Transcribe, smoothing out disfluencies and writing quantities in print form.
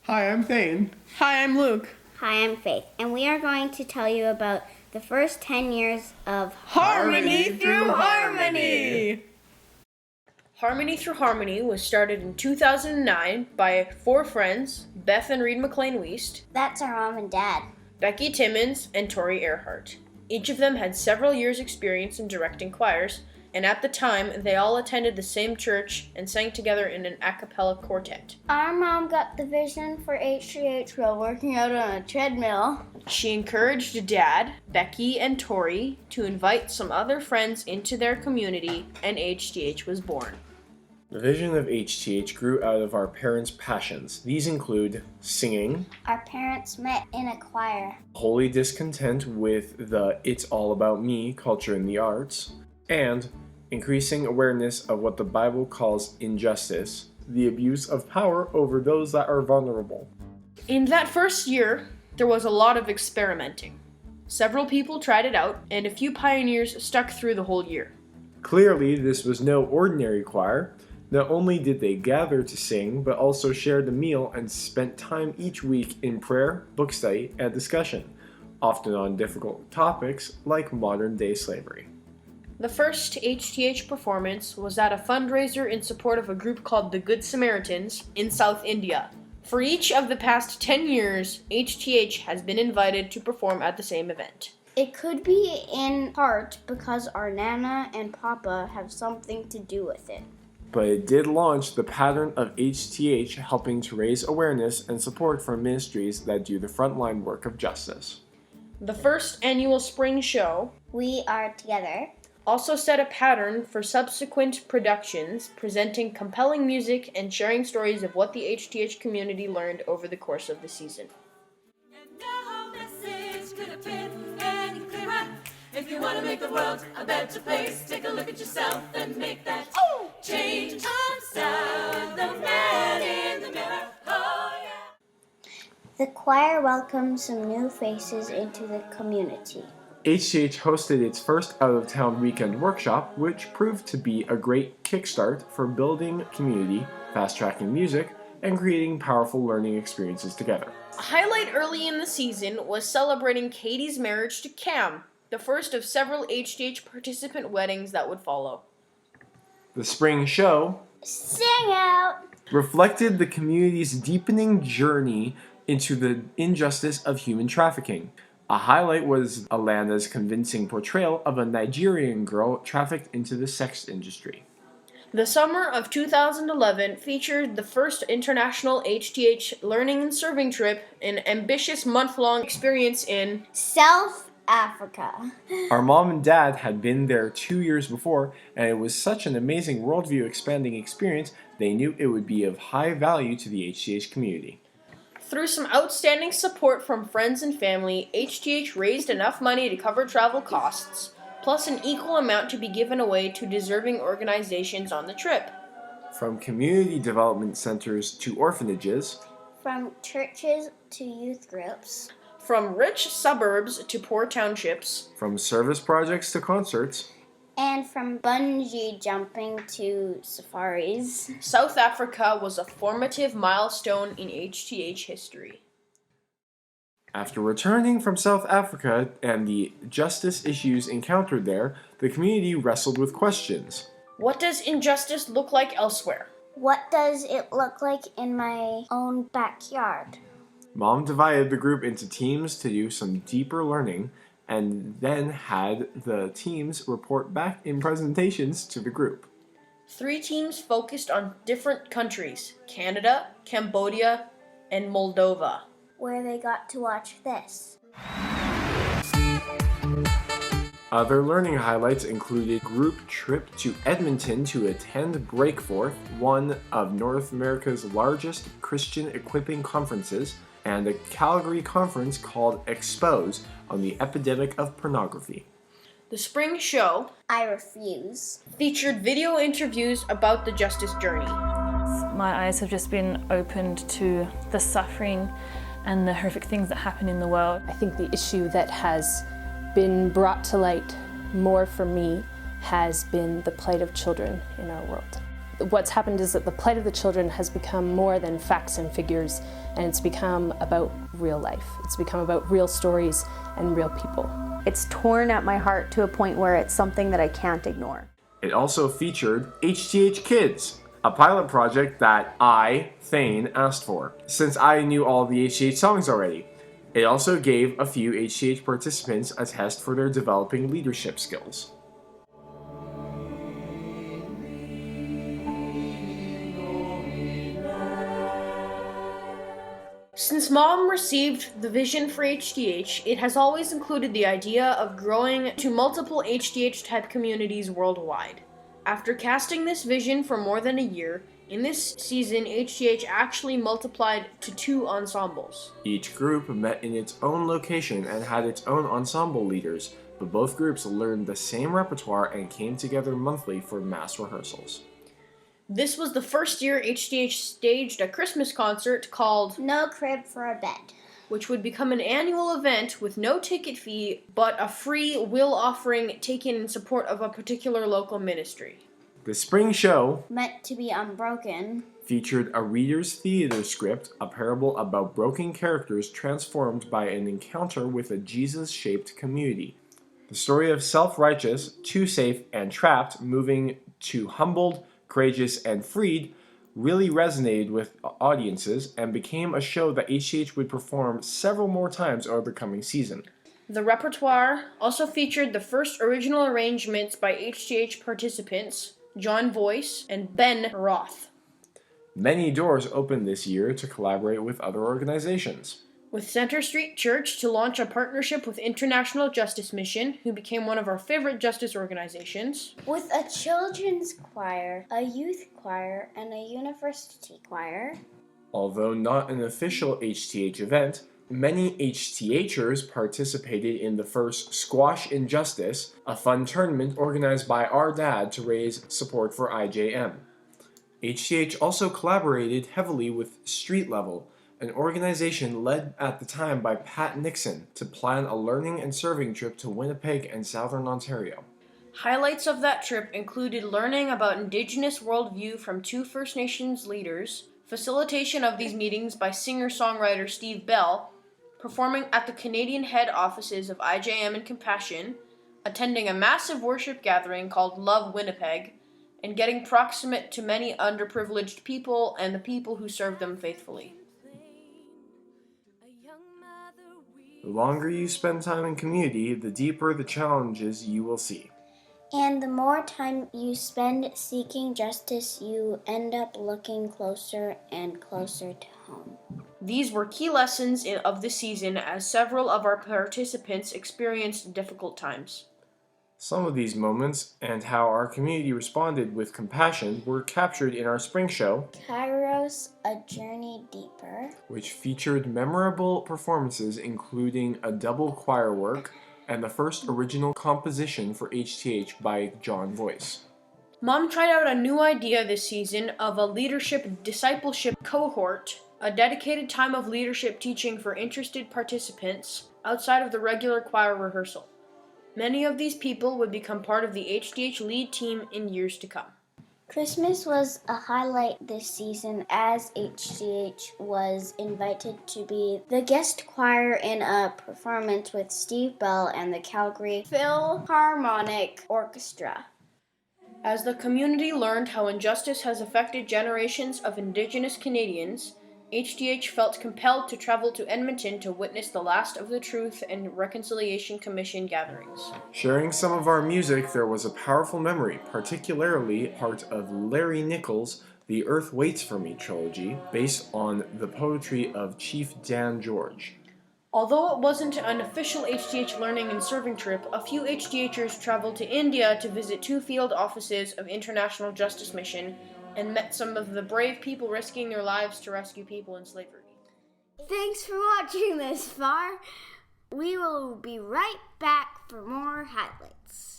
Hi, I'm Thane. Hi, I'm Luke. Hi, I'm Faith, and we are going to tell you about the first 10 years of Harmony Through Harmony! Harmony Through Harmony was started in 2009 by 4 friends, Beth and Reed McLean-Wiest, That's our mom and dad. Becky Timmons, and Tori Earhart. Each of them had several years' experience in directing choirs, and at the time, they all attended the same church and sang together in an a cappella quartet. Our mom got the vision for HtH while working out on a treadmill. She encouraged Dad, Becky, and Tori to invite some other friends into their community, and HtH was born. The vision of HtH grew out of our parents' passions. These include singing, Our parents met in a choir, holy discontent with the "it's all about me" culture in the arts, and increasing awareness of what the Bible calls injustice, the abuse of power over those that are vulnerable. In that first year, there was a lot of experimenting. Several people tried it out, and a few pioneers stuck through the whole year. Clearly, this was no ordinary choir. Not only did they gather to sing, but also shared a meal and spent time each week in prayer, book study, and discussion, often on difficult topics like modern-day slavery. The first HtH performance was at a fundraiser in support of a group called the Good Samaritans in South India. For each of the past 10 years, HtH has been invited to perform at the same event. It could be in part because our Nana and Papa have something to do with it. But it did launch the pattern of HtH helping to raise awareness and support for ministries that do the frontline work of justice. The first annual spring show We Are Together also set a pattern for subsequent productions, presenting compelling music and sharing stories of what the HtH community learned over the course of the season. No message could have been any clearer. If you want to make the world a better place, take a look at yourself and make that change. I'm Sal, the man in the mirror. Oh, yeah. The choir welcomed some new faces into the community. HtH hosted its first out-of-town weekend workshop, which proved to be a great kickstart for building community, fast-tracking music, and creating powerful learning experiences together. A highlight early in the season was celebrating Katie's marriage to Cam, the first of several HtH participant weddings that would follow. The spring show Sing out! reflected the community's deepening journey into the injustice of human trafficking. A highlight was Alana's convincing portrayal of a Nigerian girl trafficked into the sex industry. The summer of 2011 featured the first international HtH learning and serving trip, an ambitious month-long experience in South Africa. Our mom and dad had been there 2 years before, and it was such an amazing worldview expanding experience, they knew it would be of high value to the HtH community. Through some outstanding support from friends and family, HtH raised enough money to cover travel costs, plus an equal amount to be given away to deserving organizations on the trip. From community development centers to orphanages, From churches to youth groups, From rich suburbs to poor townships, from service projects to concerts, and from bungee jumping to safaris. South Africa was a formative milestone in HtH history. After returning from South Africa and the justice issues encountered there, the community wrestled with questions. What does injustice look like elsewhere? What does it look like in my own backyard? Mom divided the group into teams to do some deeper learning, and then had the teams report back in presentations to the group. 3 teams focused on different countries: Canada, Cambodia, and Moldova. Where they got to watch this. Other learning highlights included group trip to Edmonton to attend Breakforth, one of North America's largest Christian equipping conferences, and a Calgary conference called Expose on the epidemic of pornography. The spring show I refuse. featured video interviews about the justice journey. My eyes have just been opened to the suffering and the horrific things that happen in the world. I think the issue that has been brought to light more for me has been the plight of children in our world. What's happened is that the plight of the children has become more than facts and figures, and it's become about real life. It's become about real stories and real people. It's torn at my heart to a point where it's something that I can't ignore. It also featured HtH Kids, a pilot project that I, Thane, asked for, since I knew all the HtH songs already. It also gave a few HtH participants a test for their developing leadership skills. Since Mom received the vision for HtH, it has always included the idea of growing to multiple HtH-type communities worldwide. After casting this vision for more than a year, in this season, HtH actually multiplied to 2 ensembles. Each group met in its own location and had its own ensemble leaders, but both groups learned the same repertoire and came together monthly for mass rehearsals. This was the first year HtH staged a Christmas concert called No Crib for a Bed, which would become an annual event with no ticket fee, but a free will offering taken in support of a particular local ministry. The spring show, meant to be unbroken, featured a reader's theater script, a parable about broken characters transformed by an encounter with a Jesus-shaped community. The story of self-righteous, too safe, and trapped, moving to humbled, courageous, and freed really resonated with audiences and became a show that HtH would perform several more times over the coming season. The repertoire also featured the first original arrangements by HtH participants, John Voice and Ben Roth. Many doors opened this year to collaborate with other organizations. With Center Street Church to launch a partnership with International Justice Mission, who became one of our favorite justice organizations. with a children's choir, a youth choir, and a university choir. Although not an official HtH event, many HtHers participated in the first Squash Injustice, a fun tournament organized by our dad to raise support for IJM. HtH also collaborated heavily with Street Level, an organization led at the time by Pat Nixon, to plan a learning and serving trip to Winnipeg and Southern Ontario. Highlights of that trip included learning about Indigenous worldview from 2 First Nations leaders, facilitation of these meetings by singer-songwriter Steve Bell, performing at the Canadian head offices of IJM and Compassion, attending a massive worship gathering called Love Winnipeg, and getting proximate to many underprivileged people and the people who serve them faithfully. The longer you spend time in community, the deeper the challenges you will see. And the more time you spend seeking justice, you end up looking closer and closer to home. These were key lessons of the season as several of our participants experienced difficult times. Some of these moments and how our community responded with compassion were captured in our spring show, Kairos, A Journey Deeper, which featured memorable performances including a double choir work and the first original composition for HtH by John Voice. Mom tried out a new idea this season of a leadership discipleship cohort, a dedicated time of leadership teaching for interested participants outside of the regular choir rehearsal. Many of these people would become part of the HtH lead team in years to come. Christmas was a highlight this season as HtH was invited to be the guest choir in a performance with Steve Bell and the Calgary Philharmonic Orchestra. As the community learned how injustice has affected generations of Indigenous Canadians, HtH felt compelled to travel to Edmonton to witness the last of the Truth and Reconciliation Commission gatherings. Sharing some of our music, there was a powerful memory, particularly part of Larry Nichols' The Earth Waits for Me trilogy, based on the poetry of Chief Dan George. Although it wasn't an official HtH learning and serving trip, a few HtHers traveled to India to visit 2 field offices of International Justice Mission and met some of the brave people risking their lives to rescue people in slavery. Thanks for watching this far. We will be right back for more highlights.